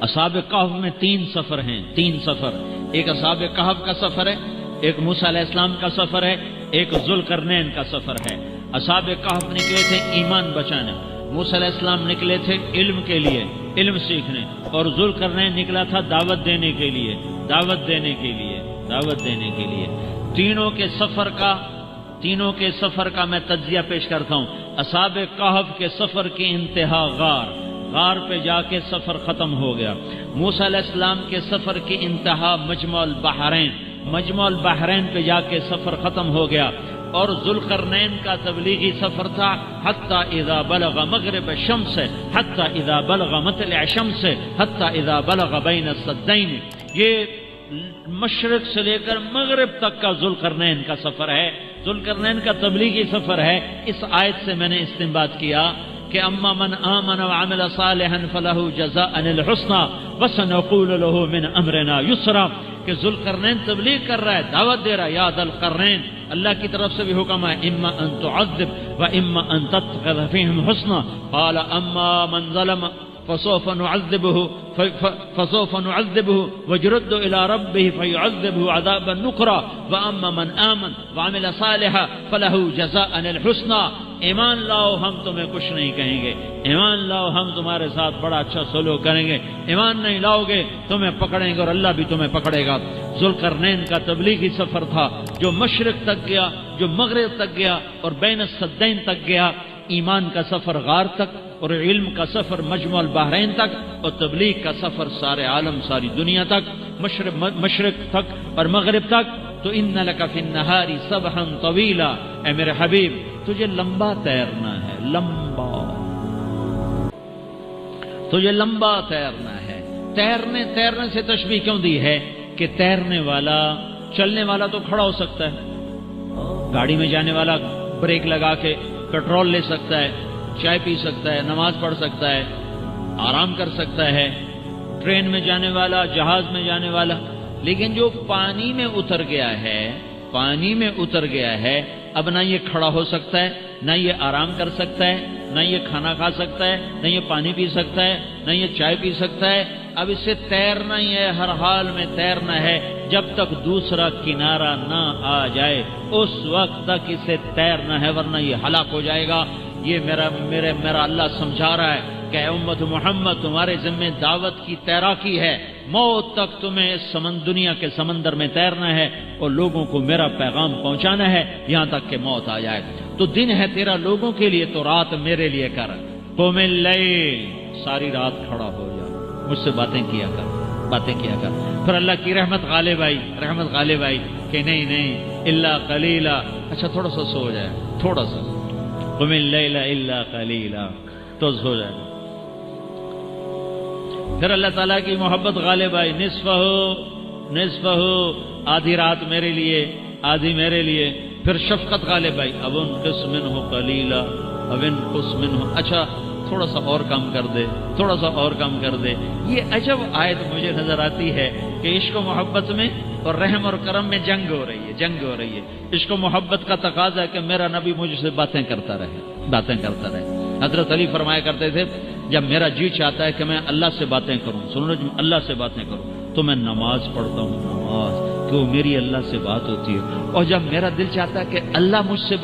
اصحاب کہف میں 3 سفر ہیں، 3 سفر۔ ایک اصحاب کہف کا سفر ہے، ایک موسیٰ علیہ السلام کا سفر ہے، ایک ذوالقرنین کا سفر ہے۔ اصحاب کہف نکلے تھے ایمان بچانے، موسیٰ علیہ السلام نکلے تھے علم کے لیے، علم سیکھنے، اور ذوالقرنین نکلا تھا دعوت دینے کے لیے، دعوت دینے کے لیے، دعوت دینے کے لیے۔ تینوں کے سفر کا میں تجزیہ پیش کرتا ہوں۔ اصحاب کہف کے سفر کی انتہا غار پہ جا کے سفر ختم ہو گیا۔ موسیٰ علیہ السلام کے سفر کی انتہا مجمع البحرین پہ جا کے سفر ختم ہو گیا، اور ذوالقرنین کا تبلیغی سفر تھا حتی اذا بلغ مغرب الشمس، حتی اذا بلغ مطلع الشمس، حتی اذا بلغ بین السدین۔ یہ مشرق سے لے کر مغرب تک کا ذوالقرنین کا سفر ہے، ذوالقرنین کا تبلیغی سفر ہے۔ اس آیت سے میں نے استنباط کیا کہ اما من آمن وعمل صالحا فلہ جزاء الحسنى وسنقول له من امرنا یسرا، کہ ذوالقرنین تبلیغ کر رہا ہے، دعوت دے رہا ہے، یا ذا القرنین، اللہ کی طرف سے بھی حکم ہے، اما ان تعذب واما ان تتخذ فیہم حسنا، قال اما من ظلم فسوف نعذبه ويرد الى ربه فيعذبه عذابا نكرا واما من آمن وعمل صالحا فله جزاء الحسنى۔ ایمان لاؤ ہم تمہیں کچھ نہیں کہیں گے، ایمان لاؤ ہم تمہارے ساتھ بڑا اچھا سلوک کریں گے، ایمان نہیں لاؤ گے تمہیں پکڑیں گے اور اللہ بھی تمہیں پکڑے گا۔ ذوالقرنین کا تبلیغی سفر تھا جو مشرق تک گیا، جو مغرب تک گیا، اور بین السدین تک گیا۔ ایمان کا سفر غار تک، اور علم کا سفر مجمع البحرین تک، اور تبلیغ کا سفر سارے عالم، ساری دنیا تک، مشرق تک اور مغرب تک۔ تو ان لک فی النہار سبحا طویلا، اے میرے حبیب تجھے لمبا تیرنا ہے، تجھے لمبا تیرنا ہے۔ تیرنے سے تشبیہ کیوں دی ہے کہ تیرنے والا، چلنے والا تو کھڑا ہو سکتا ہے، گاڑی میں جانے والا بریک لگا کے پیٹرول لے سکتا ہے، چائے پی سکتا ہے، نماز پڑھ سکتا ہے، آرام کر سکتا ہے، ٹرین میں جانے والا، جہاز میں جانے والا۔ لیکن جو پانی میں اتر گیا ہے، اب نہ یہ کھڑا ہو سکتا ہے، نہ یہ آرام کر سکتا ہے، نہ یہ کھانا کھا سکتا ہے، نہ یہ پانی پی سکتا ہے، نہ یہ چائے پی سکتا ہے۔ اب اسے تیرنا ہی ہے، ہر حال میں تیرنا ہے، جب تک دوسرا کنارہ نہ آ جائے اس وقت تک اسے تیرنا ہے، ورنہ یہ ہلاک ہو جائے گا۔ یہ میرا اللہ سمجھا رہا ہے کہ اے امت محمد، تمہارے ذمہ دعوت کی تیراکی ہے، موت تک تمہیں اس دنیا کے سمندر میں تیرنا ہے اور لوگوں کو میرا پیغام پہنچانا ہے یہاں تک کہ موت آ جائے۔ تو دن ہے تیرا لوگوں کے لیے، تو رات میرے لیے کر، قم اللیل، ساری رات کھڑا ہو جا، مجھ سے باتیں کیا کر۔ پھر اللہ کی رحمت غالب آئی کہ نہیں الا قلیلا، اچھا تھوڑا سا سو جائے، تھوڑا سا، قم اللیل الا قلیلا، تو سو جائے۔ پھر اللہ تعالیٰ کی محبت غالب آئی، نصفہ، آدھی رات میرے لیے، آدھی میرے لیے۔ پھر شفقت غالب آئی، اب انقص منہ قلیلا، اچھا تھوڑا سا اور کم کر دے۔ یہ عجب آیت مجھے نظر آتی ہے کہ عشق و محبت میں اور رحم اور کرم میں جنگ ہو رہی ہے۔ عشق و محبت کا تقاضا ہے کہ میرا نبی مجھ سے باتیں کرتا رہے۔ حضرت علی فرمایا کرتے تھے، جب میرا جی چاہتا ہے کہ میں اللہ سے باتیں کروں، اللہ سے باتیں کروں، تو میں نماز پڑھتا ہوں، کہ وہ میری اللہ سے بات ہوتی ہے۔ اور جب میرا دل چاہتا ہے کہ اللہ مجھ سے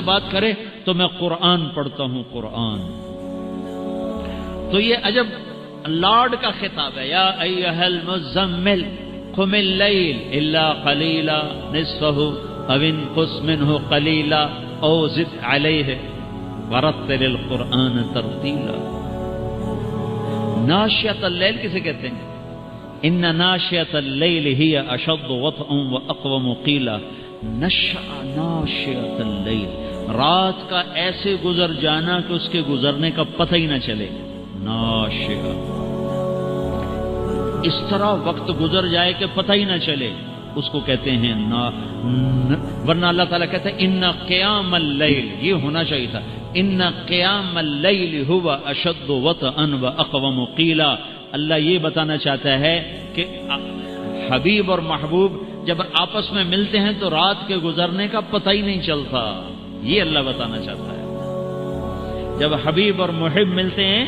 بات کرے تو میں قرآن پڑھتا ہوں، قرآن۔ تو یہ عجب لارڈ کا خطاب ہے، یا ایھا المزمل قم اللیل الا قلیلا نصفہ او انقص منہ قلیلا او زد علیہ ورتل القرآن ترتیلا۔ ناشئۃ اللیل کسے کہتے ہیں؟ ان ناشئۃ اللیل ہی اشد وطئا واقوم قیلا۔ ناشئۃ اللیل، رات کا ایسے گزر جانا کہ اس کے گزرنے کا پتہ ہی نہ چلے۔ ناشئہ، اس طرح وقت گزر جائے کہ پتہ ہی نہ چلے، اس کو کہتے ہیں ورنہ اللہ تعالیٰ کہتے ہیں ان قیام اللیل، یہ ہونا چاہیے تھا، ان قیام اللیل هو اشد وطئا واقوم قیلا۔ اللہ یہ بتانا چاہتا ہے کہ حبیب اور محبوب جب آپس میں ملتے ہیں تو رات کے گزرنے کا پتہ ہی نہیں چلتا، یہ اللہ بتانا چاہتا ہے۔ جب حبیب اور محب ملتے ہیں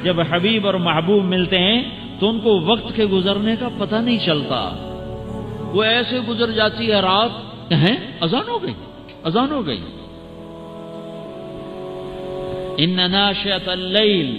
جب حبیب اور محبوب ملتے ہیں تو ان کو وقت کے گزرنے کا پتہ نہیں چلتا، وہ ایسے گزر جاتی ہے رات، ہیں اذان ہو گئی، اذان ہو گئی۔ ان ناشئۃ اللیل،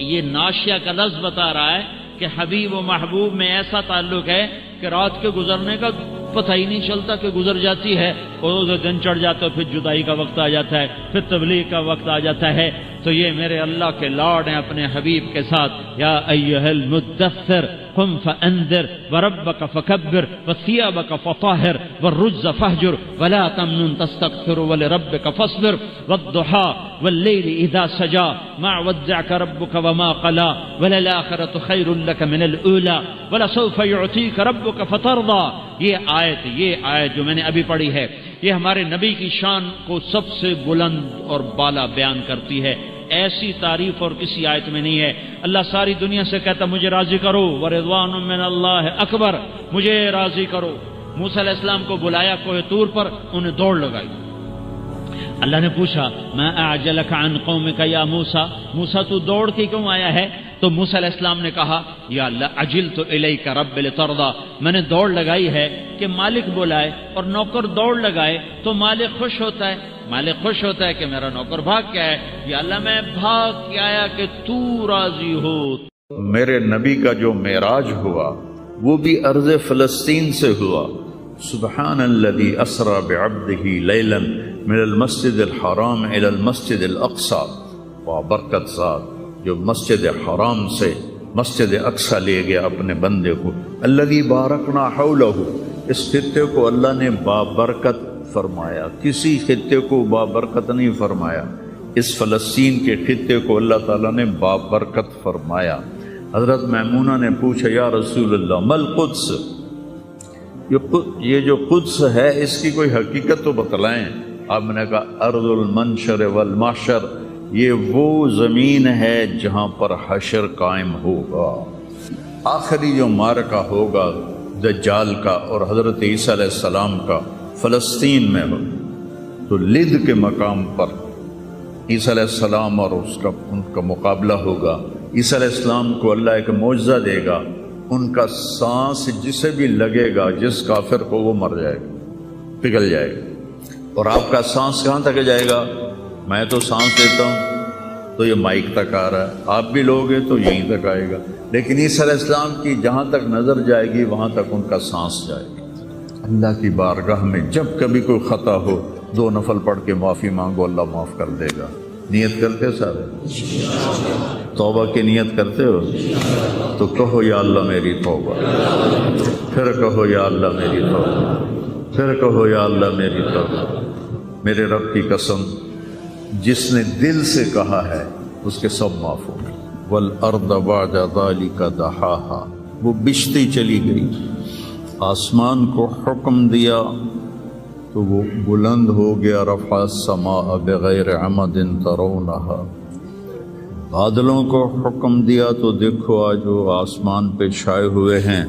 یہ ناشیہ کا لفظ بتا رہا ہے کہ حبیب و محبوب میں ایسا تعلق ہے کہ رات کے گزرنے کا پتہ ہی نہیں چلتا کہ گزر جاتی ہے، اور اسے دن چڑھ جاتا ہے، پھر جدائی کا وقت آ جاتا ہے، پھر تبلیغ کا وقت آ جاتا ہے۔ تو یہ میرے اللہ کے لاڈ ہیں اپنے حبیب کے ساتھ۔ یا ایھا المدثر قم فانذر وربک فکبر وثیابک فطہر والرجز فاہجر ولا تمنن تستکثر ولربک فاصبر والضحی واللیل اذا سجا ما ودعک ربک وما قلا وللآخرۃ خیر لک من الاولی ولسوف یعطیک ربک فترضی۔ یہ آیت جو میں نے ابھی پڑھی ہے، یہ ہمارے نبی کی شان کو سب سے بلند اور بالا بیان کرتی ہے۔ ایسی تعریف اور کسی آیت میں نہیں ہے۔ اللہ ساری دنیا سے کہتا مجھے راضی کرو، ورضوان من اللہ اکبر، مجھے راضی کرو۔ موسیٰ علیہ السلام کو بلایا کوہ طور پر، انہیں دوڑ لگائی۔ اللہ نے پوچھا ما اعجلک عن قومک یا موسیٰ، موسیٰ تو دوڑ کے کیوں آیا ہے؟ تو موسیٰ علیہ السلام نے کہا یا اللہ عجلت الیک رب لترضی، میں نے دوڑ لگائی ہے کہ مالک بلائے اور نوکر دوڑ لگائے تو مالک خوش ہوتا ہے، مالک خوش ہوتا ہے کہ میرا نوکر بھاگ کے آیا، یا اللہ میں بھاگ کے آیا کہ تو راضی ہو۔ میرے نبی کا جو معراج ہوا وہ بھی ارض فلسطین سے ہوا۔ سبحان الذی اسری بعبدہ لیلا من المسجد الحرام الی المسجد الاقصی، وبرکت ذات جو مسجد حرام سے مسجد اقصی لے گیا اپنے بندے کو۔ الذی بارکنا حولہ، اس خطے کو اللہ نے بابرکت فرمایا، کسی خطے کو بابرکت نہیں فرمایا، اس فلسطین کے خطے کو اللہ تعالیٰ نے بابرکت فرمایا۔ حضرت میمونہ نے پوچھا یا رسول اللہ مل قدس، یہ جو قدس ہے اس کی کوئی حقیقت تو بتلائیں۔ آپ نے کہا ارض المنشر والمحشر، یہ وہ زمین ہے جہاں پر حشر قائم ہوگا، آخری جو معرکہ ہوگا دجال کا اور حضرت عیسیٰ علیہ السلام کا فلسطین میں ہو، تو لد کے مقام پر عیسیٰ علیہ السلام اور ان کا مقابلہ ہوگا۔ عیسیٰ علیہ السلام کو اللہ ایک معجزہ دے گا، ان کا سانس جسے بھی لگے گا، جس کافر کو، وہ مر جائے گا، پگھل جائے گا۔ اور آپ کا سانس کہاں تک جائے گا؟ میں تو سانس لیتا ہوں تو یہ مائک تک آ رہا ہے، آپ بھی لوگ ہیں تو یہیں تک آئے گا، لیکن عیسیٰ علیہ السلام کی جہاں تک نظر جائے گی وہاں تک ان کا سانس جائے گی۔ اللہ کی بارگاہ میں جب کبھی کوئی خطا ہو 2 نفل پڑھ کے معافی مانگو، اللہ معاف کر دے گا۔ نیت کرتے سارے؟ توبہ کی نیت کرتے ہو تو کہو یا اللہ میری توبہ، پھر کہو یا اللہ میری توبہ، پھر کہو یا اللہ میری توبہ۔ میرے رب کی قسم، جس نے دل سے کہا ہے اس کے سب معاف ہو گئے۔ والارض بعد ذلک دحاہا، وہ بچھتی چلی گئی۔ آسمان کو حکم دیا تو وہ بلند ہو گیا، رفع السماء بغیر عمد ترونہا۔ بادلوں کو حکم دیا تو دیکھو آج وہ آسمان پہ چھائے ہوئے ہیں،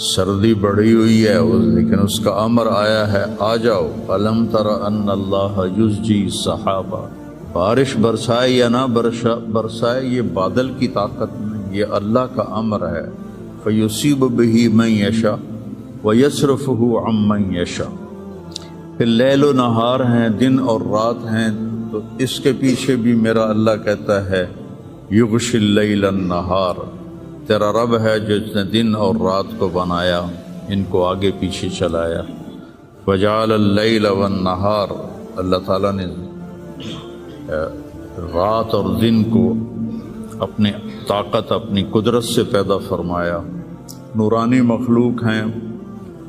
سردی بڑھی ہوئی ہے لیکن اس کا امر آیا ہے آ جاؤ۔ الم تر ان اللہ یزجی سحابہ، بارش برسائے یا نہ برسائے یہ بادل کی طاقت نہیں، یہ اللہ کا امر ہے۔ فیصیب بہ من یشاء ویصرفہ عن من یشاء۔ پھر لیل و نہار ہیں، دن اور رات ہیں، تو اس کے پیچھے بھی میرا اللہ کہتا ہے یغشی اللیل النہار، تیرا رب ہے جس نے دن اور رات کو بنایا، ان کو آگے پیچھے چلایا۔ وجعل اللیل والنہار، اللہ تعالیٰ نے رات اور دن کو اپنی طاقت، اپنی قدرت سے پیدا فرمایا۔ نورانی مخلوق ہیں،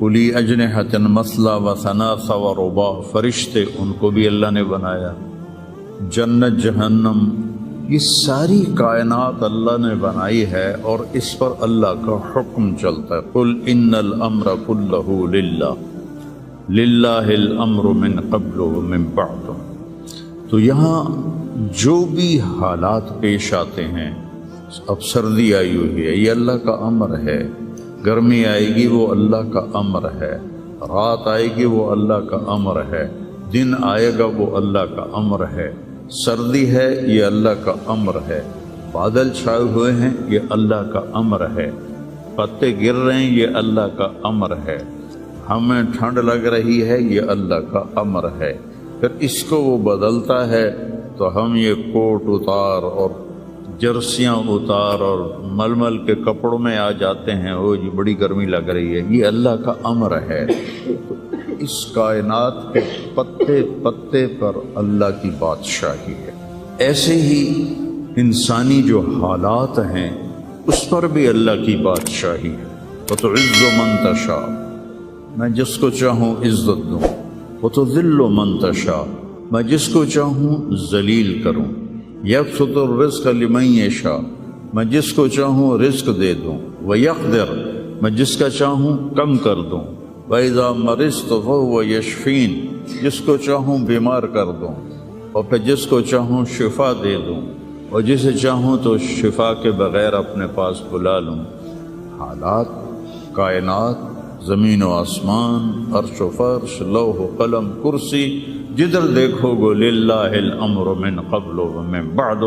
اُلی اجنحۃ مثلا وثلاث ورباع، فرشتے ان کو بھی اللہ نے بنایا۔ جنت جہنم، یہ ساری کائنات اللہ نے بنائی ہے اور اس پر اللہ کا حکم چلتا ہے۔ قل ان الامر کلہ للہ، للہ الامر من قبل ومن بعد۔ تو یہاں جو بھی حالات پیش آتے ہیں، اب سردی آئی ہوئی ہے یہ اللہ کا امر ہے، گرمی آئے گی وہ اللہ کا امر ہے، رات آئے گی وہ اللہ کا امر ہے، دن آئے گا وہ اللہ کا امر ہے۔ سردی ہے یہ اللہ کا امر ہے، بادل چھائے ہوئے ہیں یہ اللہ کا امر ہے، پتے گر رہے ہیں یہ اللہ کا امر ہے، ہمیں ٹھنڈ لگ رہی ہے یہ اللہ کا امر ہے۔ پھر اس کو وہ بدلتا ہے تو ہم یہ کوٹ اتار اور جرسیاں اتار اور ململ کے کپڑوں میں آ جاتے ہیں، او جی بڑی گرمی لگ رہی ہے، یہ اللہ کا امر ہے۔ تو اس کائنات کے پتے پتے پر اللہ کی بادشاہی ہے۔ ایسے ہی انسانی جو حالات ہیں اس پر بھی اللہ کی بادشاہی ہے۔ وَتُعِزُّ مَن تَشَاءُ، میں جس کو چاہوں عزت دوں، وَتُذِلُّ مَن تَشَاءُ، میں جس کو چاہوں ذلیل کروں، یبسط الرزق لمن یشاء، میں جس کو چاہوں رزق دے دوں، ویقدر، میں جس کا چاہوں کم کر دوں، وَإِذَا مَرِضْتُ فَهُوَ يَشْفِينِ، جس کو چاہوں بیمار کر دوں، اور پھر جس کو چاہوں شفا دے دوں، اور جسے چاہوں تو شفا کے بغیر اپنے پاس بلا لوں۔ حالات، کائنات، زمین و آسمان، عرش و فرش، لوح و قلم، کرسی، جدھر دیکھو گو للہ الامر من قبل و من بعد،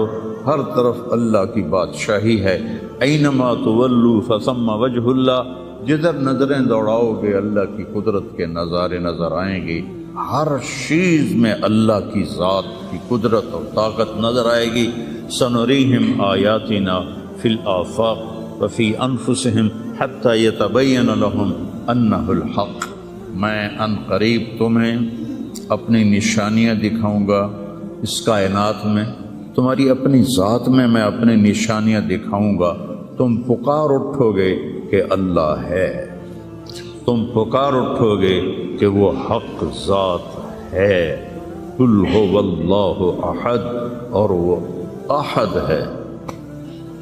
ہر طرف اللہ کی بادشاہی ہے۔ اینما تولوا فثم وجہ اللہ، جدھر نظریں دوڑاؤ گے اللہ کی قدرت کے نظارے نظر آئیں گے، ہر چیز میں اللہ کی ذات کی قدرت اور طاقت نظر آئے گی۔ سنریہم آیاتنا فی الآفاق وفی انفسہم حتی یتبین لہم انہ الحق، میں ان قریب تمہیں اپنی نشانیاں دکھاؤں گا اس کائنات میں، تمہاری اپنی ذات میں میں اپنی نشانیاں دکھاؤں گا، تم پکار اٹھو گے کہ اللہ ہے، تم پکار اٹھو گے کہ وہ حق ذات ہے۔ قل هو اللہ احد، اور وہ احد ہے،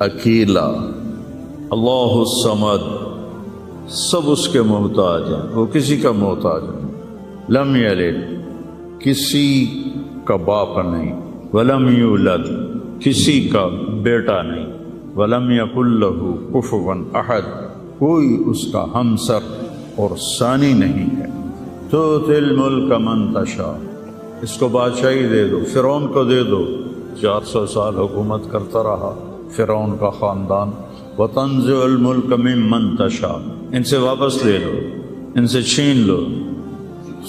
اکیلا، اللہ الصمد، سب اس کے محتاج ہیں، وہ کسی کا محتاج نہیں۔ لم یلد، کسی کا باپ نہیں، ولم یولد، کسی کا بیٹا نہیں، ولم یکن لہ کفوا احد، کوئی اس کا ہمسر اور ثانی نہیں ہے۔ تؤتی الملک من تشاء، اس کو بادشاہی دے دو، فرعون کو دے دو، 400 سال حکومت کرتا رہا فرعون کا خاندان۔ وتنزع الملک ممن تشاء، ان سے واپس لے لو، ان سے چھین لو،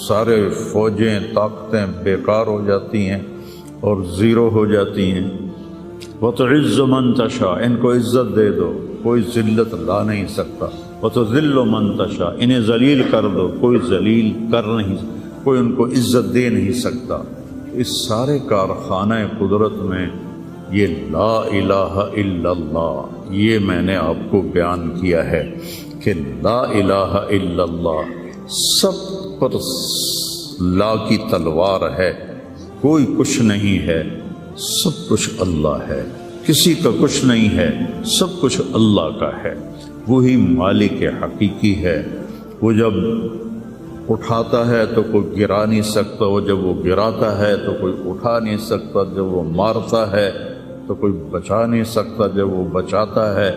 سارے فوجیں طاقتیں بیکار ہو جاتی ہیں اور زیرو ہو جاتی ہیں۔ وتعز من تشاء، ان کو عزت دے دو، کوئی ذلت لا نہیں سکتا۔ وتذل من تشاء، انہیں ذلیل کر دو، کوئی ذلیل کر نہیں، کوئی ان کو عزت دے نہیں سکتا۔ اس سارے کارخانہ قدرت میں یہ لا الہ الا اللہ، یہ میں نے آپ کو بیان کیا ہے کہ لا الہ الا اللہ سب پر لا کی تلوار ہے، کوئی کچھ نہیں ہے، سب کچھ اللہ ہے، کسی کا کچھ نہیں ہے، سب کچھ اللہ کا ہے۔ وہی مالک حقیقی ہے، وہ جب اٹھاتا ہے تو کوئی گرا نہیں سکتا، وہ جب وہ گراتا ہے تو کوئی اٹھا نہیں سکتا، جب وہ مارتا ہے تو کوئی بچا نہیں سکتا، جب وہ بچاتا ہے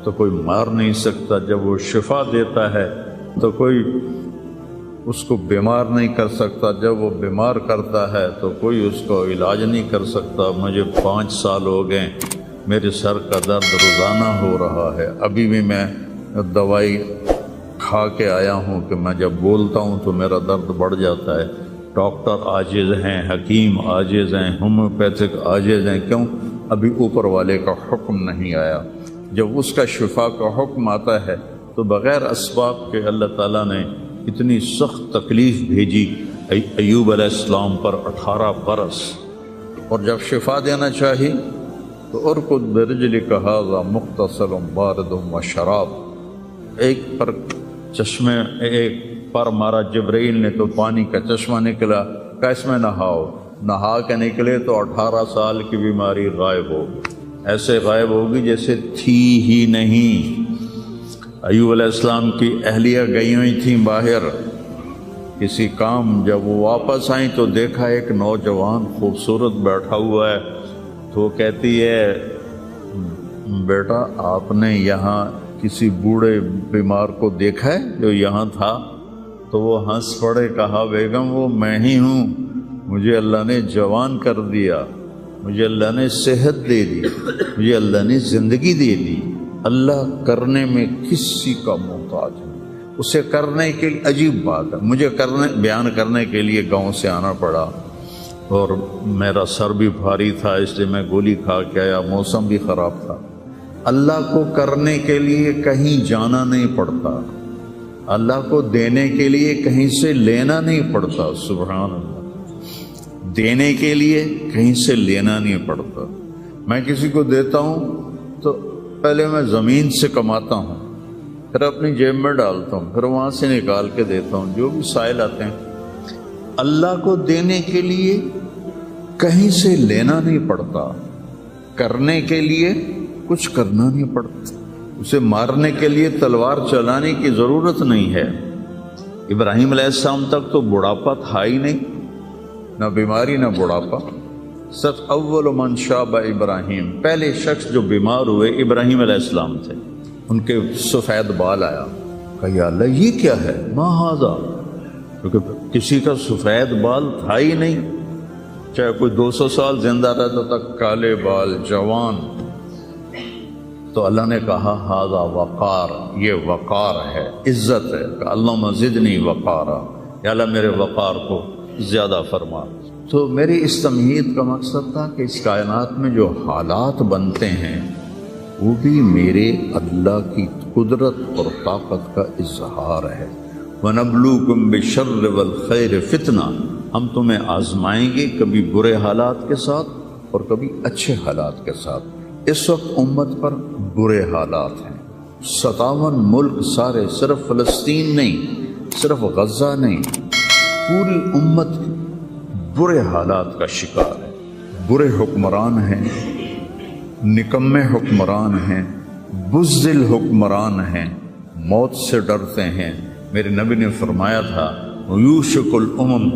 تو کوئی مار نہیں سکتا، جب وہ شفا دیتا ہے تو کوئی اس کو بیمار نہیں کر سکتا، جب وہ بیمار کرتا ہے تو کوئی اس کو علاج نہیں کر سکتا۔ مجھے 5 سال ہو گئے، میرے سر کا درد روزانہ ہو رہا ہے، ابھی بھی میں دوائی کھا کے آیا ہوں کہ میں جب بولتا ہوں تو میرا درد بڑھ جاتا ہے۔ ڈاکٹر عاجز ہیں، حکیم عاجز ہیں، ہومیوپیتھک عاجز ہیں، کیوں؟ ابھی اوپر والے کا حکم نہیں آیا۔ جب اس کا شفا کا حکم آتا ہے تو بغیر اسباب کے اللہ تعالیٰ نے اتنی سخت تکلیف بھیجی ایوب علیہ السلام پر 18 برس، اور جب شفا دینا چاہی تو ارکض برجلک ھذا مغتسل بارد وشراب، ایک پر چشمے ایک پر مارا جبرائیل نے تو پانی کا چشمہ نکلا، کیس میں نہاؤ، نہا کے نکلے تو 18 سال کی بیماری غائب ہوگی، ایسے غائب ہوگی جیسے تھی ہی نہیں۔ ایوب علیہ السلام کی اہلیہ گئی ہوئی تھیں باہر کسی کام، جب وہ واپس آئیں تو دیکھا ایک نوجوان خوبصورت بیٹھا ہوا ہے، تو وہ کہتی ہے بیٹا آپ نے یہاں کسی بوڑھے بیمار کو دیکھا ہے جو یہاں تھا؟ تو وہ ہنس پڑے، کہا بیگم وہ میں ہی ہوں، مجھے اللہ نے جوان کر دیا، مجھے اللہ نے صحت دے دی، مجھے اللہ نے زندگی دے دی، اللہ کرنے میں کسی کا محتاج نہیں، اسے کرنے کے لیے عجیب بات ہے، مجھے بیان کرنے کے لیے گاؤں سے آنا پڑا اور میرا سر بھی بھاری تھا، اس لیے میں گولی کھا کے آیا، موسم بھی خراب تھا۔ اللہ کو کرنے کے لیے کہیں جانا نہیں پڑتا، اللہ کو دینے کے لیے کہیں سے لینا نہیں پڑتا، سبحان اللہ، دینے کے لیے کہیں سے لینا نہیں پڑتا۔ میں کسی کو دیتا ہوں تو پہلے میں زمین سے کماتا ہوں، پھر اپنی جیب میں ڈالتا ہوں، پھر وہاں سے نکال کے دیتا ہوں جو بھی سائل آتے ہیں۔ اللہ کو دینے کے لیے کہیں سے لینا نہیں پڑتا، کرنے کے لیے کچھ کرنا نہیں پڑتا، اسے مارنے کے لیے تلوار چلانے کی ضرورت نہیں ہے۔ ابراہیم علیہ السلام تک تو بڑھاپا تھا ہی نہیں، نہ بیماری نہ بڑھاپا۔ سب اول من شاب ابراہیم، پہلے شخص جو بیمار ہوئے ابراہیم علیہ السلام تھے، ان کے سفید بال آیا، کہا یا اللہ یہ کیا ہے، ما ھذا، کیونکہ کسی کا سفید بال تھا ہی نہیں، چاہے کوئی 200 سال زندہ رہتا تھا، کالے بال، جوان۔ تو اللہ نے کہا ھذا وقار، یہ وقار ہے، عزت ہے، کہ اللہم زدنی وقارا، یا اللہ میرے وقار کو زیادہ فرما۔ تو میری اس تمہید کا مقصد تھا کہ اس کائنات میں جو حالات بنتے ہیں وہ بھی میرے اللہ کی قدرت اور طاقت کا اظہار ہے۔ وَنَبْلُوكُمْ بِالشَّرِّ وَالْخَيْرِ فِتْنَةً، ہم تمہیں آزمائیں گے کبھی برے حالات کے ساتھ اور کبھی اچھے حالات کے ساتھ۔ اس وقت امت پر برے حالات ہیں، 57 ملک سارے، صرف فلسطین نہیں، صرف غزہ نہیں، پوری امت برے حالات کا شکار ہے۔ برے حکمران ہیں، نکمے حکمران ہیں، بزدل حکمران ہیں، موت سے ڈرتے ہیں۔ میرے نبی نے فرمایا تھا یوشک الامم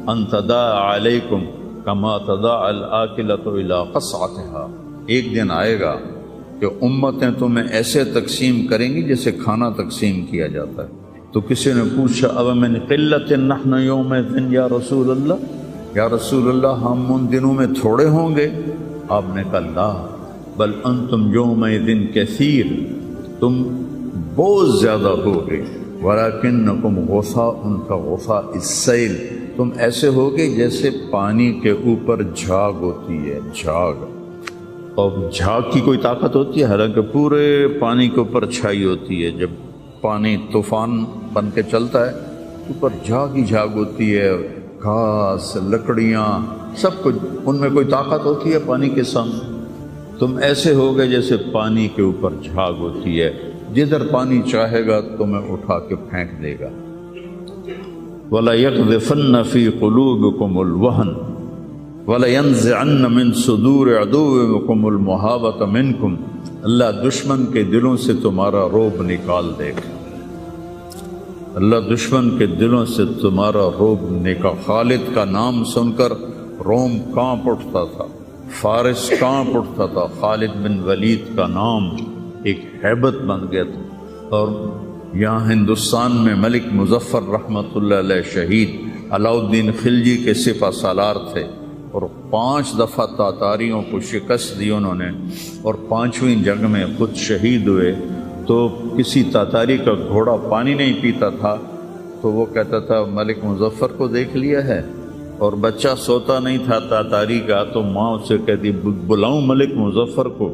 ان تداعى علیکم کما تداعى الآکلۃ الی قصعتها، ایک دن آئے گا کہ امتیں تمہیں ایسے تقسیم کریں گی جیسے کھانا تقسیم کیا جاتا ہے۔ تو کسی نے پوچھا اب من قلت نحن یومئذ یا رسول اللہ، یا رسول اللہ ہم ان دنوں میں تھوڑے ہوں گے؟ آپ نے کہا لا بل انتم یومئذ کثیر، تم بہت زیادہ ہوگے، ولکنکم غثاء کغثاء السیل، تم ایسے ہوگے جیسے پانی کے اوپر جھاگ ہوتی ہے، جھاگ، اور جھاگ کی کوئی طاقت ہوتی ہے؟ حالانکہ پورے پانی کے اوپر چھائی ہوتی ہے، جب پانی طوفان بن کے چلتا ہے اوپر جھاگ ہی جھاگ ہوتی ہے، گھاس، لکڑیاں، سب کچھ، ان میں کوئی طاقت ہوتی ہے پانی کے سامنے؟ تم ایسے ہوگے جیسے پانی کے اوپر جھاگ ہوتی ہے، جدھر پانی چاہے گا تمہیں اٹھا کے پھینک دے گا۔ وَلَيَقْذِفَنَّ فِي قُلُوبِكُمُ الْوَهْنَ وَلَيَنزِعَنَّ مِن صُدُورِ عَدُوِّكُمُ الْمُهَابَةَ مِنكُمْ، اللہ دشمن کے دلوں سے تمہارا روب نکال دے گا، اللہ دشمن کے دلوں سے تمہارا روب نکال۔ خالد کا نام سن کر روم کانپ اٹھتا تھا، فارس کانپ اٹھتا تھا، خالد بن ولید کا نام ایک ہیبت بن گیا تھا۔ اور یہاں ہندوستان میں ملک مظفر رحمۃ اللہ علیہ شہید علاؤ الدین خلجی کے سپہ سالار تھے، اور 5 دفعہ تاتاریوں کو شکست دی انہوں نے، اور 5ویں جنگ میں خود شہید ہوئے۔ تو کسی تاتاری کا گھوڑا پانی نہیں پیتا تھا تو وہ کہتا تھا ملک مظفر کو دیکھ لیا ہے، اور بچہ سوتا نہیں تھا تاتاری کا، تو ماں اسے کہتی بلاؤں ملک مظفر کو،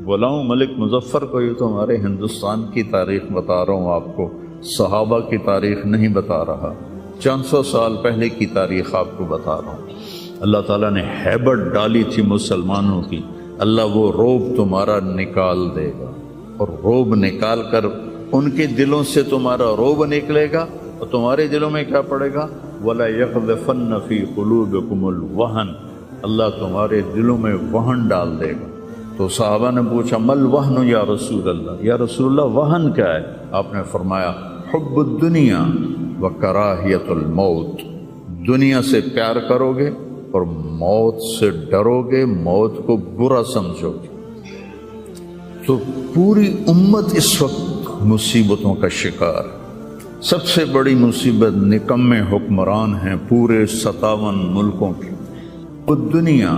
بلاؤں ملک مظفر کو۔ یہ تو ہمارے ہندوستان کی تاریخ بتا رہا ہوں آپ کو، صحابہ کی تاریخ نہیں بتا رہا، 400 سال پہلے کی تاریخ آپ کو بتا رہا ہوں۔ اللہ تعالیٰ نے ہیبت ڈالی تھی مسلمانوں کی، اللہ وہ روب تمہارا نکال دے گا، اور روب نکال کر ان کے دلوں سے تمہارا روب نکلے گا، اور تمہارے دلوں میں کیا پڑے گا؟ وَلَيَقْذِفَنَّ فِي قُلُوبِكُمُ الْوَهْنَ، اللہ تمہارے دلوں میں وہن ڈال دے گا۔ تو صحابہ نے پوچھا مل وہن یا رسول اللہ، یا رسول اللہ وہن کیا ہے؟ آپ نے فرمایا حب الدنیا وکراہیت الموت، دنیا سے پیار کرو گے اور موت سے ڈرو گے، موت کو برا سمجھو گے۔ تو پوری امت اس وقت مصیبتوں کا شکار، سب سے بڑی مصیبت نکمے حکمران ہیں پورے 57 ملکوں کی۔ وہ دنیا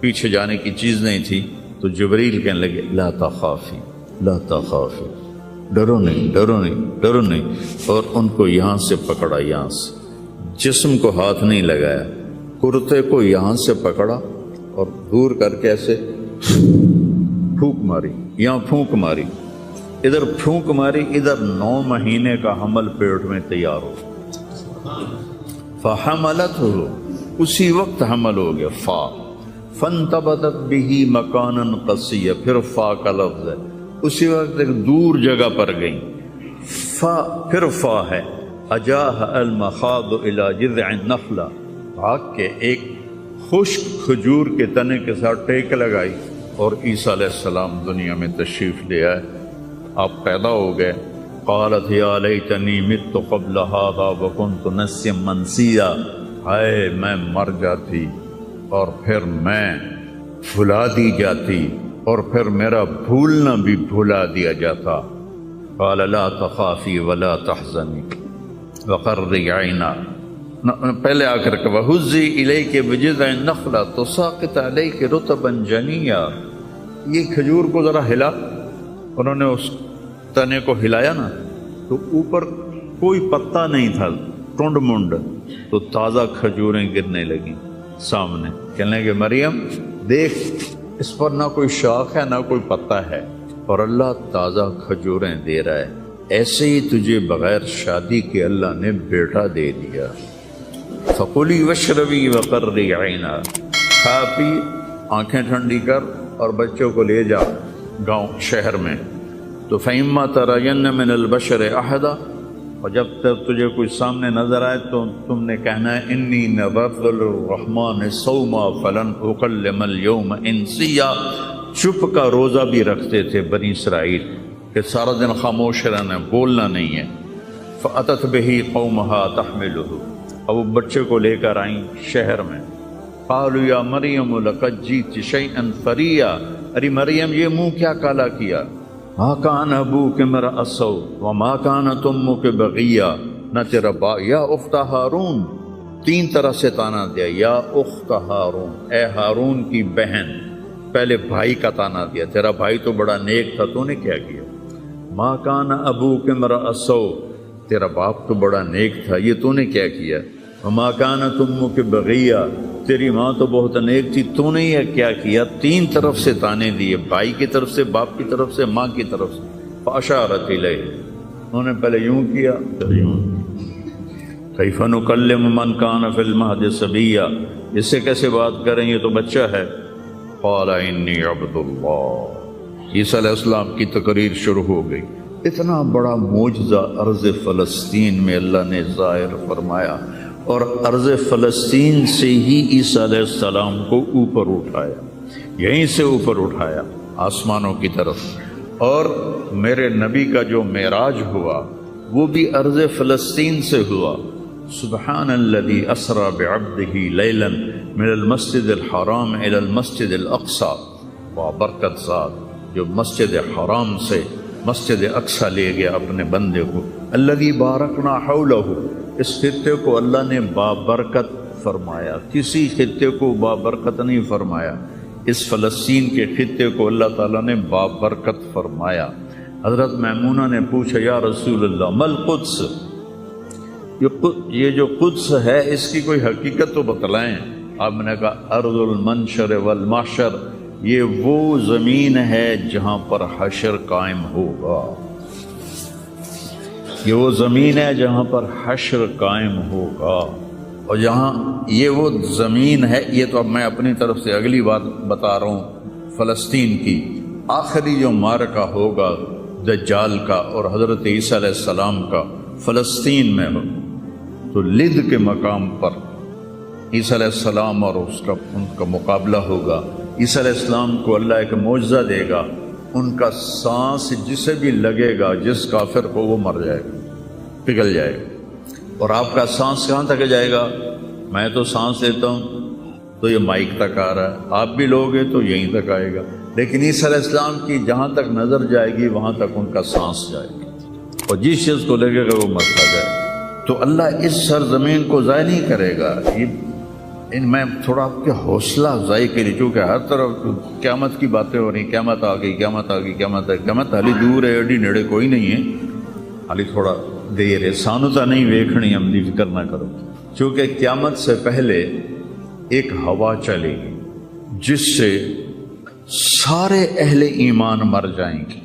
پیچھے جانے کی چیز نہیں تھی، تو جبریل کہنے لگے لا تخافی لا تخافی، ڈرو نہیں ڈرو نہیں ڈرو نہیں، اور ان کو یہاں سے پکڑا، یہاں سے، جسم کو ہاتھ نہیں لگایا، کرتے کو یہاں سے پکڑا اور دور کر کے ایسے پھونک ماری، یہاں پھونک ماری، ادھر پھونک ماری، ادھر 9 مہینے کا حمل پیٹ میں تیار ہو، فحملتہ، اسی وقت حمل ہو گیا، فانتبتت به مکانا قصیا، پھر فا کا لفظ ہے، اسی وقت ایک دور جگہ پر گئی، پھر فا ہے، اجاہ المخاض الى جذع النخلہ، بھاگ کے ایک خشک کھجور کے تنے کے ساتھ ٹیک لگائی، اور عیسیٰ علیہ السلام دنیا میں تشریف لے آئے، آپ پیدا ہو گئے۔ قالت یا لیتنی مت قبل هذا وکنت نسیا منسیا، ہائے میں مر جاتی اور پھر میں بھلا دی جاتی، اور پھر میرا بھولنا بھی بھلا دیا جاتا۔ قال لا تخافی ولا تحزنی وقرری عینا، پہلے آ کر کہ وَهُزِّي إِلَيْكِ بِجِذْعِ النَّخْلَةِ تُسَاقِطْ عَلَيْكِ رُطَبًا جَنِيًّا، یہ کھجور کو ذرا ہلا، انہوں نے اس تنے کو ہلایا نا تو اوپر کوئی پتا نہیں تھا، ٹنڈ منڈ، تو تازہ کھجوریں گرنے لگیں سامنے، کہنے لگے مریم دیکھ، اس پر نہ کوئی شاخ ہے نہ کوئی پتا ہے، اور اللہ تازہ کھجوریں دے رہا ہے، ایسے ہی تجھے بغیر شادی کے اللہ نے بیٹا دے دیا۔ فَقُلِي وَاشْرَبِي وَقَرِّي عَيْنًا، کھا پی، آنکھیں ٹھنڈی کر، اور بچوں کو لے جا گاؤں شہر میں، تو فَإِمَّا تَرَيَنَّ مِنَ الْبَشَرِ أَحَدًا، اور جب تک تجھے کوئی سامنے نظر آئے تو تم نے کہنا ہے انی نذرت للرحمن صوما فلن اکلم اليوم انسیا، چپ کا روزہ بھی رکھتے تھے بنی اسرائیل کہ سارا دن خاموش رہنا، بولنا نہیں ہے۔ فأتت به قومها تحملہ، اب وہ بچے کو لے کر آئیں شہر میں، قالوا یا مریم لقد جئت شیئا فریا، ارے مریم یہ منہ کیا کالا کیا، ما کان ابوک امرأ سوء وما کانت امک بغیا، نہ تیرا یا اخت ہارون، 3 طرح سے تانا دیا، یا اخت ہارون، اے ہارون کی بہن، پہلے بھائی کا تانا دیا، تیرا بھائی تو بڑا نیک تھا، تو نے کیا کیا، ما کان ابوک امرأ سوء، تیرا باپ تو بڑا نیک تھا، یہ تو نے کیا کیا، وما کانت امک بغیا، تیری ماں تو بہت نیک تھی، تو نے یہ کیا کیا، 3 طرف سے تانے دیے، بھائی کی طرف سے، باپ کی طرف سے، ماں کی طرف سے۔ فاشارت الیہ، انہوں نے پہلے یوں کیا پھر یوں، کیف نکلم من کان فی المہد صبیا، اس سے کیسے بات کریں، یہ تو بچہ ہے۔ قال انی عبد اللہ، عیسیٰ علیہ السلام کی تقریر شروع ہو گئی، اتنا بڑا معجزہ ارض فلسطین میں اللہ نے ظاہر فرمایا، اور ارض فلسطین سے ہی عیسیٰ علیہ السلام کو اوپر اٹھایا، یہیں سے اوپر اٹھایا آسمانوں کی طرف، اور میرے نبی کا جو معراج ہوا وہ بھی ارض فلسطین سے ہوا۔ سبحان الذی اسری بعبدہ لیلا من المسجد الحرام الی المسجد الاقصی، بابرکت ذات جو مسجد حرام سے مسجد اقصی لے گیا اپنے بندے کو، الذی بارکنا حولہ، اس خطے کو اللہ نے بابرکت فرمایا، کسی خطے کو بابرکت نہیں فرمایا، اس فلسطین کے خطے کو اللہ تعالیٰ نے بابرکت فرمایا۔ حضرت میمونہ نے پوچھا یا رسول اللہ مل قدس، یہ جو قدس ہے اس کی کوئی حقیقت تو بتلائیں۔ آپ نے کہا ارض المنشر والمحشر، یہ وہ زمین ہے جہاں پر حشر قائم ہوگا، یہ وہ زمین ہے جہاں پر حشر قائم ہوگا، اور جہاں یہ وہ زمین ہے، یہ تو اب میں اپنی طرف سے اگلی بات بتا رہا ہوں، فلسطین کی آخری جو معرکہ ہوگا دجال کا اور حضرت عیسیٰ علیہ السلام کا فلسطین میں ہو، تو لد کے مقام پر عیسیٰ علیہ السلام اور ان کا مقابلہ ہوگا۔ عیسیٰ علیہ السلام کو اللہ ایک معجزہ دے گا، ان کا سانس جسے بھی لگے گا، جس کافر کو، وہ مر جائے گا، پگھل جائے گا۔ اور آپ کا سانس کہاں تک جائے گا؟ میں تو سانس لیتا ہوں تو یہ مائک تک آ رہا ہے، آپ بھی لوگ ہیں تو یہیں تک آئے گا، لیکن عیسیٰ علیہ السلام کی جہاں تک نظر جائے گی وہاں تک ان کا سانس جائے گا، اور جس چیز کو لگے گا وہ مرتا جائے گا۔ تو اللہ اس سرزمین کو ضائع نہیں کرے گا، یہ میں تھوڑا آپ کے حوصلہ افزائی کے لیے، چونکہ ہر طرف قیامت کی باتیں ہو رہی، قیامت آ گئی، قیامت آ گئی، قیامت آ گئی، قیامت حالی دور ہے، ایڈی نیڑے کوئی نہیں ہے، حالی تھوڑا دیر ہے، سانو تا نہیں ویکھنی، ہم دی فکر نہ کرو، چونکہ قیامت سے پہلے ایک ہوا چلے گی جس سے سارے اہل ایمان مر جائیں گے،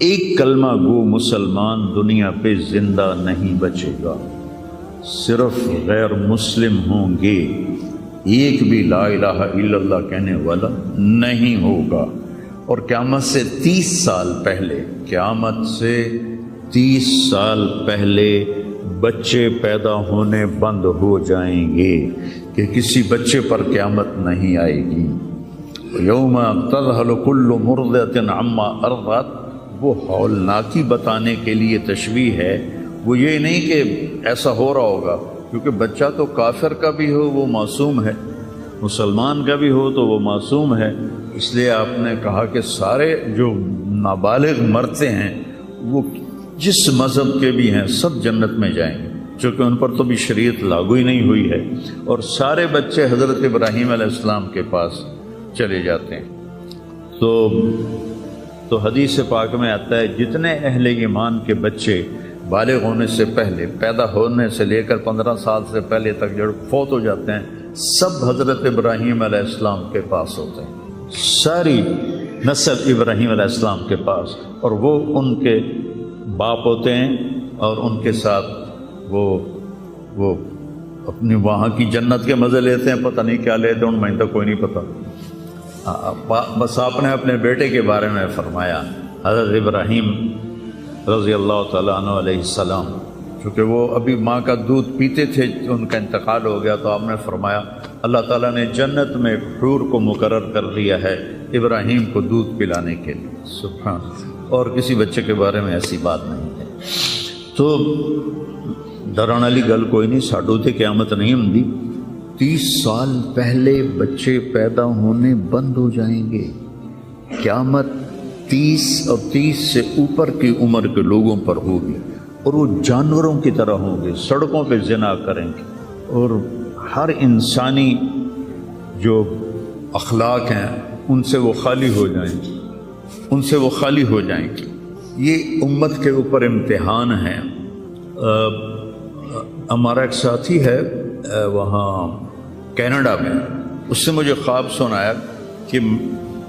ایک کلمہ گو مسلمان دنیا پہ زندہ نہیں بچے گا، صرف غیر مسلم ہوں گے، ایک بھی لا الہ الا اللہ کہنے والا نہیں ہوگا۔ اور قیامت سے 30 سال پہلے، قیامت سے 30 سال پہلے بچے پیدا ہونے بند ہو جائیں گے کہ کسی بچے پر قیامت نہیں آئے گی۔ یوم تذہل کل مرضعۃ عما ارضعت، وہ ہولناکی بتانے کے لیے تشبیہ ہے، وہ یہ نہیں کہ ایسا ہو رہا ہوگا، کیونکہ بچہ تو کافر کا بھی ہو وہ معصوم ہے، مسلمان کا بھی ہو تو وہ معصوم ہے، اس لیے آپ نے کہا کہ سارے جو نابالغ مرتے ہیں وہ جس مذہب کے بھی ہیں سب جنت میں جائیں گے، چونکہ ان پر تو بھی شریعت لاگو ہی نہیں ہوئی ہے، اور سارے بچے حضرت ابراہیم علیہ السلام کے پاس چلے جاتے ہیں۔ تو حدیث پاک میں آتا ہے جتنے اہل ایمان کے بچے بالغ ہونے سے پہلے، پیدا ہونے سے لے کر 15 سال سے پہلے تک جو فوت ہو جاتے ہیں، سب حضرت ابراہیم علیہ السلام کے پاس ہوتے ہیں، ساری نسل ابراہیم علیہ السلام کے پاس، اور وہ ان کے باپ ہوتے ہیں، اور ان کے ساتھ وہ اپنی وہاں کی جنت کے مزے لیتے ہیں، پتہ نہیں کیا لیتے ہیں، میں تو کوئی نہیں پتہ۔ بس آپ نے اپنے بیٹے کے بارے میں فرمایا، حضرت ابراہیم رضی اللہ تعالیٰ عنہ علیہ السلام، چونکہ وہ ابھی ماں کا دودھ پیتے تھے، ان کا انتقال ہو گیا، تو آپ نے فرمایا اللہ تعالیٰ نے جنت میں ایک حور کو مقرر کر دیا ہے ابراہیم کو دودھ پلانے کے لیے، سبحان، اور کسی بچے کے بارے میں ایسی بات نہیں ہے۔ تو ڈران والی گل کوئی نہیں، ساڈو تے قیامت نہیں ہوندی، 30 سال پہلے بچے پیدا ہونے بند ہو جائیں گے، قیامت 30 اور 30 سے اوپر کی عمر کے لوگوں پر ہوگی، اور وہ جانوروں کی طرح ہوں گے، سڑکوں پہ زنا کریں گے، اور ہر انسانی جو اخلاق ہیں ان سے وہ خالی ہو جائیں گے، ان سے وہ خالی ہو جائیں گے۔ یہ امت کے اوپر امتحان ہے۔ ہمارا ایک ساتھی ہے وہاں کینیڈا میں، اس سے مجھے خواب سنایا کہ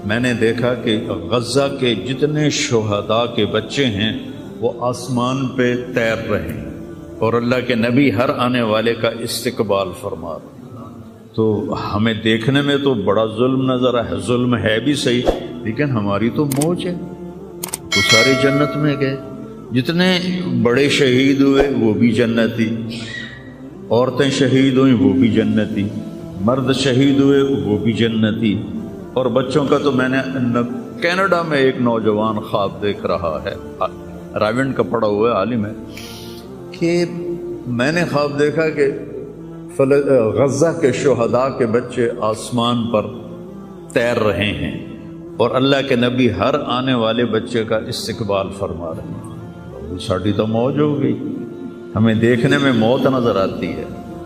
میں نے دیکھا کہ غزہ کے جتنے شہداء کے بچے ہیں وہ آسمان پہ تیر رہے ہیں، اور اللہ کے نبی ہر آنے والے کا استقبال فرما رہے ہیں۔ تو ہمیں دیکھنے میں تو بڑا ظلم نظر ہے، ظلم ہے بھی صحیح، لیکن ہماری تو موج ہے، تو سارے جنت میں گئے، جتنے بڑے شہید ہوئے وہ بھی جنتی، عورتیں شہید ہوئیں وہ بھی جنتی، مرد شہید ہوئے وہ بھی جنتی، اور بچوں کا تو میں نے کینیڈا میں ایک نوجوان خواب دیکھ رہا ہے، راونڈ کا پڑھا ہوا ہے، عالم ہے، کہ میں نے خواب دیکھا کہ غزہ کے شہداء کے بچے آسمان پر تیر رہے ہیں، اور اللہ کے نبی ہر آنے والے بچے کا استقبال فرما رہے ہیں۔ ساڑی تو موج ہو گئی، ہمیں دیکھنے میں موت نظر آتی ہے،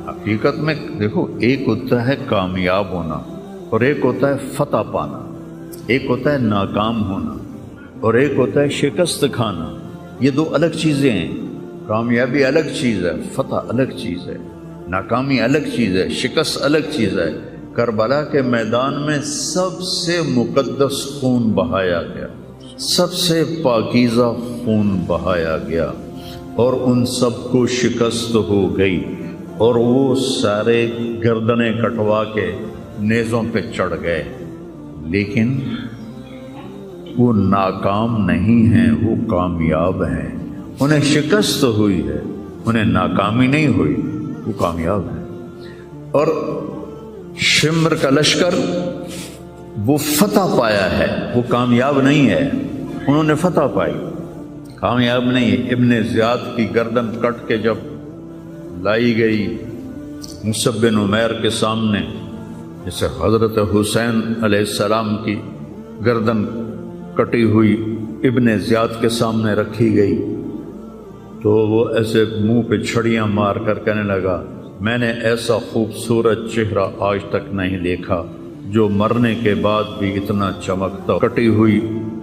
حقیقت میں دیکھو ایک ہوتا ہے کامیاب ہونا اور ایک ہوتا ہے فتح پانا، ایک ہوتا ہے ناکام ہونا اور ایک ہوتا ہے شکست کھانا، یہ دو الگ چیزیں ہیں۔ کامیابی الگ چیز ہے، فتح الگ چیز ہے، ناکامی الگ چیز ہے، شکست الگ چیز ہے۔ کربلا کے میدان میں سب سے مقدس خون بہایا گیا، سب سے پاکیزہ خون بہایا گیا، اور ان سب کو شکست ہو گئی، اور وہ سارے گردنیں کٹوا کے نیزوں پہ چڑھ گئے، لیکن وہ ناکام نہیں ہیں، وہ کامیاب ہیں۔ انہیں شکست ہوئی ہے، انہیں ناکامی نہیں ہوئی، وہ کامیاب ہیں۔ اور شمر کا لشکر وہ فتح پایا ہے، وہ کامیاب نہیں ہے، انہوں نے فتح پائی، کامیاب نہیں ہے۔ ابن زیاد کی گردن کٹ کے جب لائی گئی مصعب بن عمیر کے سامنے، جیسے حضرت حسین علیہ السلام کی گردن کٹی ہوئی ابن زیاد کے سامنے رکھی گئی، تو وہ ایسے منہ پہ چھڑیاں مار کر کہنے لگا میں نے ایسا خوبصورت چہرہ آج تک نہیں دیکھا جو مرنے کے بعد بھی اتنا چمکتا۔ کٹی ہوئی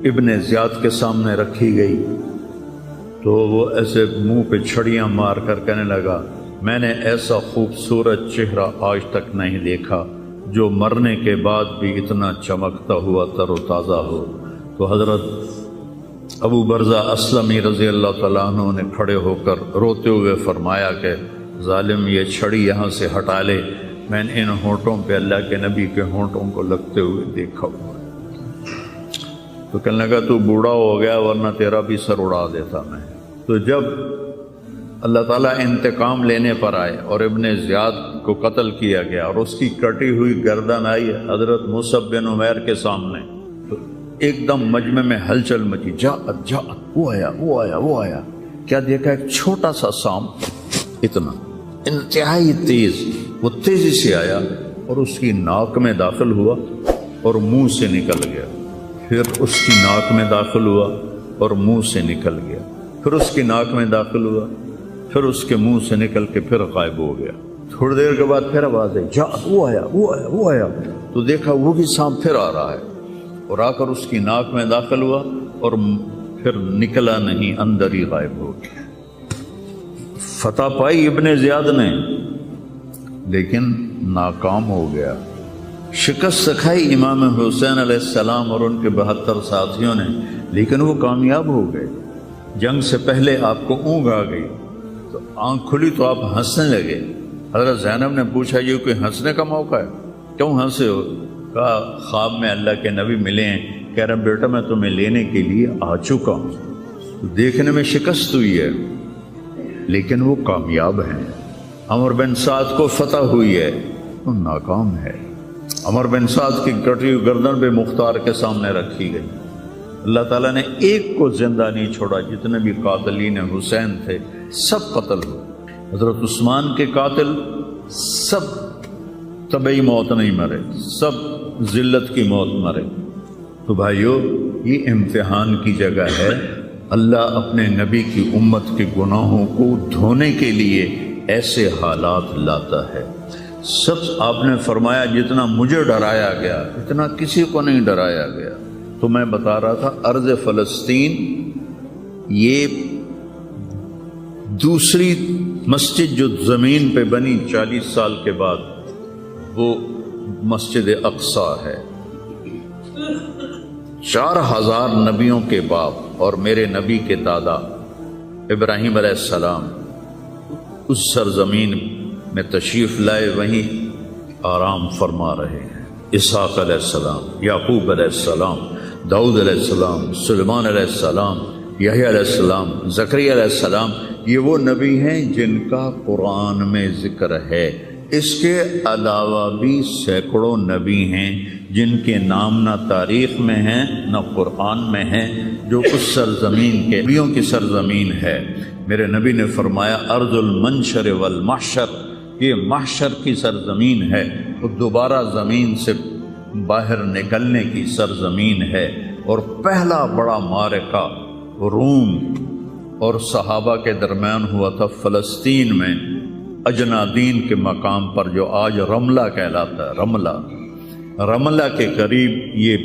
ابن زیاد کے سامنے رکھی گئی تو وہ ایسے منہ پہ چھڑیاں مار کر کہنے لگا میں نے ایسا خوبصورت چہرہ آج تک نہیں دیکھا جو مرنے کے بعد بھی اتنا چمکتا ہوا تر و تازہ ہو۔ تو حضرت ابو برزہ اسلمی رضی اللہ تعالیٰ عنہ نے کھڑے ہو کر روتے ہوئے فرمایا کہ ظالم یہ چھڑی یہاں سے ہٹا لے، میں نے ان ہونٹوں پہ اللہ کے نبی کے ہونٹوں کو لگتے ہوئے دیکھا ہوا۔ تو کہنے لگا تو بوڑھا ہو گیا ورنہ تیرا بھی سر اڑا دیتا میں۔ تو جب اللہ تعالیٰ انتقام لینے پر آئے اور ابن زیاد کو قتل کیا گیا اور اس کی کٹی ہوئی گردن آئی حضرت مصعب بن عمیر کے سامنے، تو ایک دم مجمع میں ہلچل مچی، جاءت جاءت، وہ آیا وہ آیا وہ آیا۔ کیا دیکھا؟ ایک چھوٹا سا سانپ، اتنا انتہائی تیز، وہ تیزی سے آیا اور اس کی ناک میں داخل ہوا اور منہ سے نکل گیا، پھر اس کی ناک میں داخل ہوا اور منہ سے نکل گیا، پھر اس کی ناک میں داخل ہوا، پھر اس کے منہ سے نکل کے پھر غائب ہو گیا۔ تھوڑی دیر کے بعد پھر آواز آئی، جا وہ آیا وہ آیا وہ آیا۔ تو دیکھا وہ بھی سانپ پھر آ رہا ہے اور آ کر اس کی ناک میں داخل ہوا اور پھر نکلا نہیں، اندر ہی غائب ہو گیا۔ فتح پائی ابن زیاد نے لیکن ناکام ہو گیا۔ شکست سکھائی امام حسین علیہ السلام اور ان کے 72 ساتھیوں نے، لیکن وہ کامیاب ہو گئے۔ جنگ سے پہلے آپ کو اونگ آ گئی تو آنکھ کھلی تو آپ ہنسنے لگے۔ حضرت زینب نے پوچھا یہ کوئی ہنسنے کا موقع ہے، کیوں ہنسے ہو؟ کہا خواب میں اللہ کے نبی ملے ہیں، کہہ رہے بیٹا میں تمہیں لینے کے لیے آ چکا ہوں۔ تو دیکھنے میں شکست ہوئی ہے لیکن وہ کامیاب ہیں۔ عمر بن سعد کو فتح ہوئی ہے، وہ ناکام ہے۔ عمر بن سعد کی کٹی ہوئی گردن بے مختار کے سامنے رکھی گئی۔ اللہ تعالیٰ نے ایک کو زندہ نہیں چھوڑا، جتنے بھی قاتلین حسین تھے سب قتل ہوئے۔ حضرت عثمان کے قاتل سب طبعی موت نہیں مرے، سب ذلت کی موت مرے۔ تو بھائیو یہ امتحان کی جگہ ہے۔ اللہ اپنے نبی کی امت کے گناہوں کو دھونے کے لیے ایسے حالات لاتا ہے۔ سب آپ نے فرمایا جتنا مجھے ڈرایا گیا اتنا کسی کو نہیں ڈرایا گیا۔ تو میں بتا رہا تھا ارض فلسطین یہ دوسری مسجد جو زمین پہ بنی 40 سال کے بعد، وہ مسجد اقصی ہے۔ 4000 نبیوں کے باپ اور میرے نبی کے دادا ابراہیم علیہ السلام اس سرزمین میں تشریف لائے، وہیں آرام فرما رہے ہیں۔ اسحاق علیہ السلام، یعقوب علیہ السلام، داؤد علیہ السلام، سلیمان علیہ السلام، یحییٰ علیہ السلام، زکریا علیہ السلام، یہ وہ نبی ہیں جن کا قرآن میں ذکر ہے۔ اس کے علاوہ بھی سینکڑوں نبی ہیں جن کے نام نہ تاریخ میں ہیں نہ قرآن میں ہیں، جو اس سرزمین کے نبیوں کی سرزمین ہے۔ میرے نبی نے فرمایا ارض المنشر والمحشر، یہ محشر کی سرزمین ہے، وہ دوبارہ زمین سے باہر نکلنے کی سرزمین ہے۔ اور پہلا بڑا معرکہ روم اور صحابہ کے درمیان ہوا تھا فلسطین میں، اجنادین کے مقام پر جو آج رملہ کہلاتا ہے۔ رملہ کے قریب یہ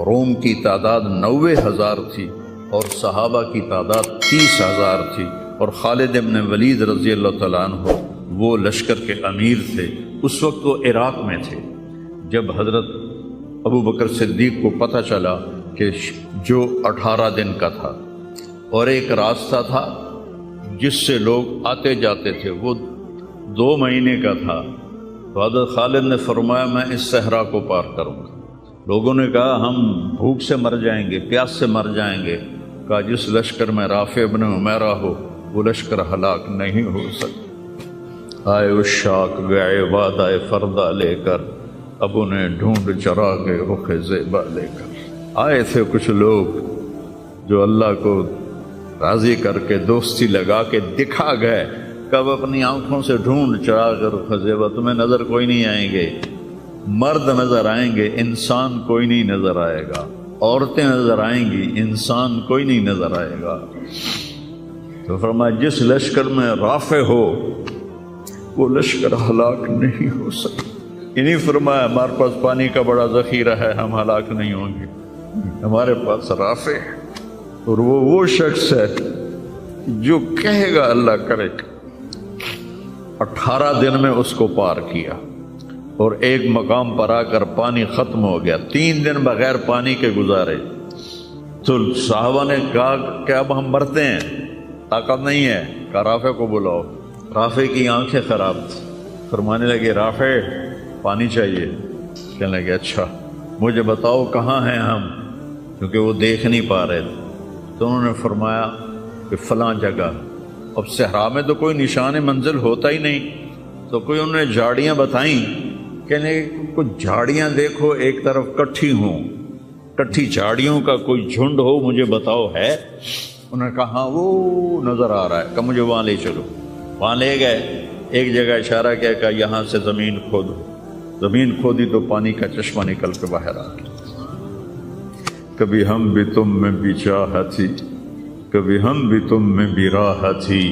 روم کی تعداد 90,000 تھی اور صحابہ کی تعداد 30,000 تھی، اور خالد ابن ولید رضی اللہ تعالیٰ عنہ وہ لشکر کے امیر تھے۔ اس وقت وہ عراق میں تھے۔ جب حضرت ابو بکر صدیق کو پتہ چلا کہ جو 18 دن کا تھا اور ایک راستہ تھا جس سے لوگ آتے جاتے تھے وہ 2 مہینے کا تھا، تو حضرت خالد نے فرمایا میں اس صحرا کو پار کروں گا۔ لوگوں نے کہا ہم بھوک سے مر جائیں گے، پیاس سے مر جائیں گے۔ کہا جس لشکر میں رافع ابن عمیرہ ہو وہ لشکر ہلاک نہیں ہو سکتا۔ آئے اشاق گئے وعدہ فردہ لے کر، اب انہیں ڈھونڈ چراغ رخ زیبا لے کر۔ آئے تھے کچھ لوگ جو اللہ کو راضی کر کے دوستی لگا کے دکھا گئے، کب اپنی آنکھوں سے ڈھونڈ چراغ رخ زیبا، تمہیں نظر کوئی نہیں آئیں گے، مرد نظر آئیں گے، انسان کوئی نہیں نظر آئے گا، عورتیں نظر آئیں گی، انسان کوئی نہیں نظر آئے گا۔ تو فرمایا جس لشکر میں رافع ہو وہ لشکر ہلاک نہیں ہو سکتا۔ انہیں فرمایا ہمارے پاس پانی کا بڑا ذخیرہ ہے، ہم ہلاک نہیں ہوں گے، ہمارے پاس رافع ہے، اور وہ شخص ہے جو کہے گا اللہ کرے گا۔ 18 دن میں اس کو پار کیا، اور ایک مقام پر آ کر پانی ختم ہو گیا، 3 دن بغیر پانی کے گزارے۔ تو صحابہ نے کہا کہ اب ہم مرتے ہیں، طاقت نہیں ہے، کہا رافع کو بلاؤ۔ رافع کی آنکھیں خراب تھی، فرمانے لگے رافع پانی چاہیے۔ کہنے لگے اچھا مجھے بتاؤ کہاں ہیں ہم، کیونکہ وہ دیکھ نہیں پا رہے تھے۔ تو انہوں نے فرمایا کہ فلاں جگہ۔ اب صحرا میں تو کوئی نشان منزل ہوتا ہی نہیں، تو کوئی انہوں نے جھاڑیاں بتائیں، کہنے کچھ جھاڑیاں دیکھو ایک طرف کٹھی ہوں، کٹھی جھاڑیوں کا کوئی جھنڈ ہو، مجھے بتاؤ ہے؟ انہوں نے کہا ہاں وہ نظر آ رہا ہے، کہ مجھے وہاں لے چلو۔ وہاں لے گئے، ایک جگہ اشارہ کیا کہ یہاں سے زمین کھودو۔ زمین کھودی تو پانی کا چشمہ نکل کے باہر آ گیا۔ کبھی ہم بھی تم میں بھی چاہ تھی، کبھی ہم بھی تم میں بھی راہ تھی،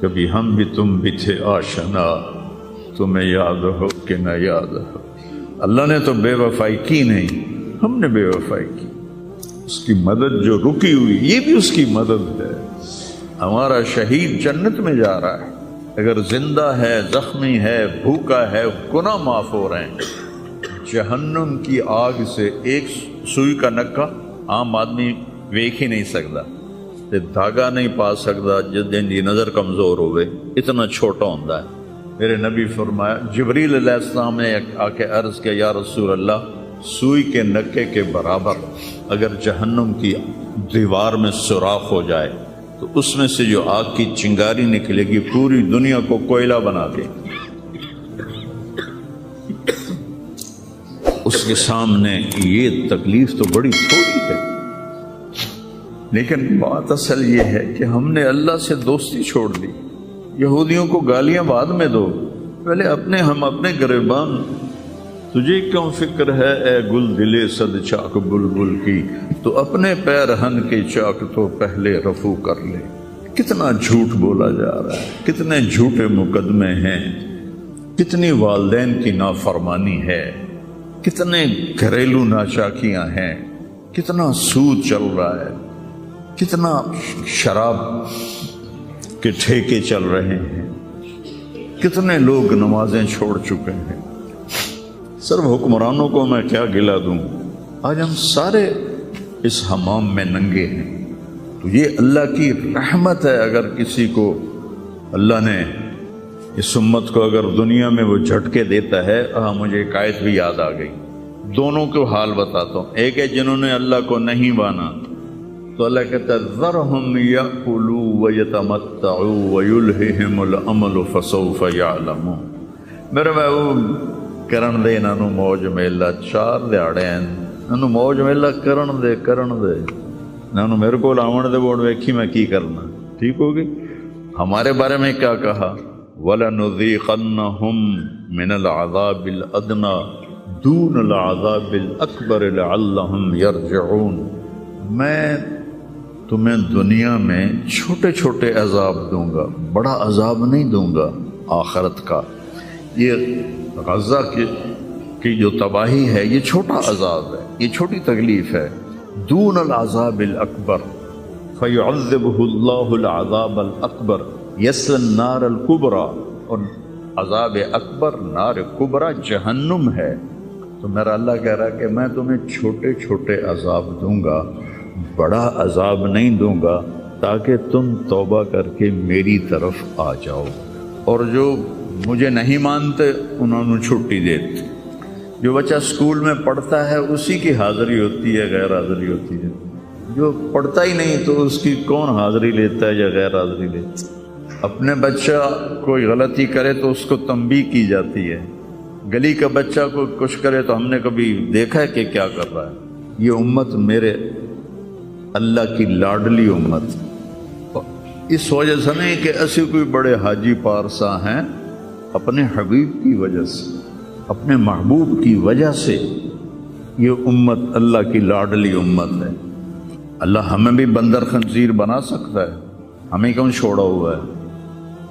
کبھی ہم بھی تم بھی تھے آشنا، تمہیں یاد ہو کہ نہ یاد ہو۔ اللہ نے تو بے وفائی کی نہیں، ہم نے بے وفائی کی۔ اس کی مدد جو رکی ہوئی، یہ بھی اس کی مدد ہے۔ ہمارا شہید جنت میں جا رہا ہے، اگر زندہ ہے، زخمی ہے، بھوکا ہے، گناہ معاف ہو رہے ہیں۔ جہنم کی آگ سے ایک سوئی کا نکا عام آدمی ویکھ ہی نہیں سکتا، دھاگا نہیں پا سکتا، جس دن کی نظر کمزور ہوئے اتنا چھوٹا ہوتا ہے۔ میرے نبی فرمایا، جبریل علیہ السلام نے آ کے عرض کیا یا رسول اللہ، سوئی کے نکے کے برابر اگر جہنم کی دیوار میں سوراخ ہو جائے تو اس میں سے جو آگ کی چنگاری نکلے گی پوری دنیا کو کوئلہ بنا دے۔ اس کے سامنے یہ تکلیف تو بڑی تھوڑی ہے، لیکن بات اصل یہ ہے کہ ہم نے اللہ سے دوستی چھوڑ دی۔ یہودیوں کو گالیاں بعد میں دو، پہلے ہم اپنے گریبان۔ تجھے کیوں فکر ہے اے گل دلے صد چاک بلبل کی، تو اپنے پیرہن کے چاک تو پہلے رفو کر لے۔ کتنا جھوٹ بولا جا رہا ہے، کتنے جھوٹے مقدمے ہیں، کتنی والدین کی نافرمانی ہے، کتنے گھریلو ناچاکیاں ہیں، کتنا سود چل رہا ہے، کتنا شراب کے ٹھیکے چل رہے ہیں، کتنے لوگ نمازیں چھوڑ چکے ہیں۔ صرف حکمرانوں کو میں کیا گلا دوں، آج ہم سارے اس حمام میں ننگے ہیں۔ تو یہ اللہ کی رحمت ہے، اگر کسی کو اللہ نے اس امت کو اگر دنیا میں وہ جھٹکے دیتا ہے۔ مجھے ایک آیت بھی یاد آ گئی، دونوں کو حال بتاتا ہوں۔ ایک ہے جنہوں نے اللہ کو نہیں مانا، تو اللہ کہتا ہے ذرہم یأکلوا ویتمتعوا ویلہہم الامل فسوف یعلمون۔ میرے محبوب کرن دے انہاں نوں موج میلا، 4 دہاڑے انہاں نوں موج میلا کرن دے انہاں نوں میرے کول آون دے، بوڑ ویکھی میں کی کرنا، ٹھیک ہوگی۔ ہمارے بارے میں کیا کہا، وَلَنُذِيقَنَّهُم مِّنَ الْعَذَابِ الْأَدْنَىٰ دُونَ الْعَذَابِ الْأَكْبَرِ لَعَلَّهُمْ يَرْجِعُونَ۔ میں تمہیں دنیا میں چھوٹے چھوٹے عذاب دوں گا، بڑا عذاب نہیں دوں گا آخرت کا۔ یہ غزہ کی جو تباہی ہے یہ چھوٹا عذاب ہے، یہ چھوٹی تکلیف ہے۔ دون العذاب الاکبر فیعذبہ اللہ العذاب الاکبر یصلی النار الکبریٰ، اور عذاب اکبر نار کبریٰ جہنم ہے۔ تو میرا اللہ کہہ رہا ہے کہ میں تمہیں چھوٹے چھوٹے عذاب دوں گا، بڑا عذاب نہیں دوں گا، تاکہ تم توبہ کر کے میری طرف آ جاؤ۔ اور جو مجھے نہیں مانتے انہوں نے چھٹی دیتے۔ جو بچہ اسکول میں پڑھتا ہے اسی کی حاضری ہوتی ہے، غیر حاضری ہوتی ہے۔ جو پڑھتا ہی نہیں تو اس کی کون حاضری لیتا ہے یا غیر حاضری لیتا ہے۔ اپنے بچہ کوئی غلطی کرے تو اس کو تنبیہ کی جاتی ہے، گلی کا بچہ کوئی کچھ کرے تو ہم نے کبھی دیکھا ہے کہ کیا کر رہا ہے۔ یہ امت میرے اللہ کی لاڈلی امت، اس وجہ سے نہیں کہ ایسے کوئی بڑے حاجی پارسا ہیں، اپنے حبیب کی وجہ سے، اپنے محبوب کی وجہ سے یہ امت اللہ کی لاڈلی امت ہے۔ اللہ ہمیں بھی بندر خنزیر بنا سکتا ہے، ہمیں کیوں چھوڑا ہوا ہے؟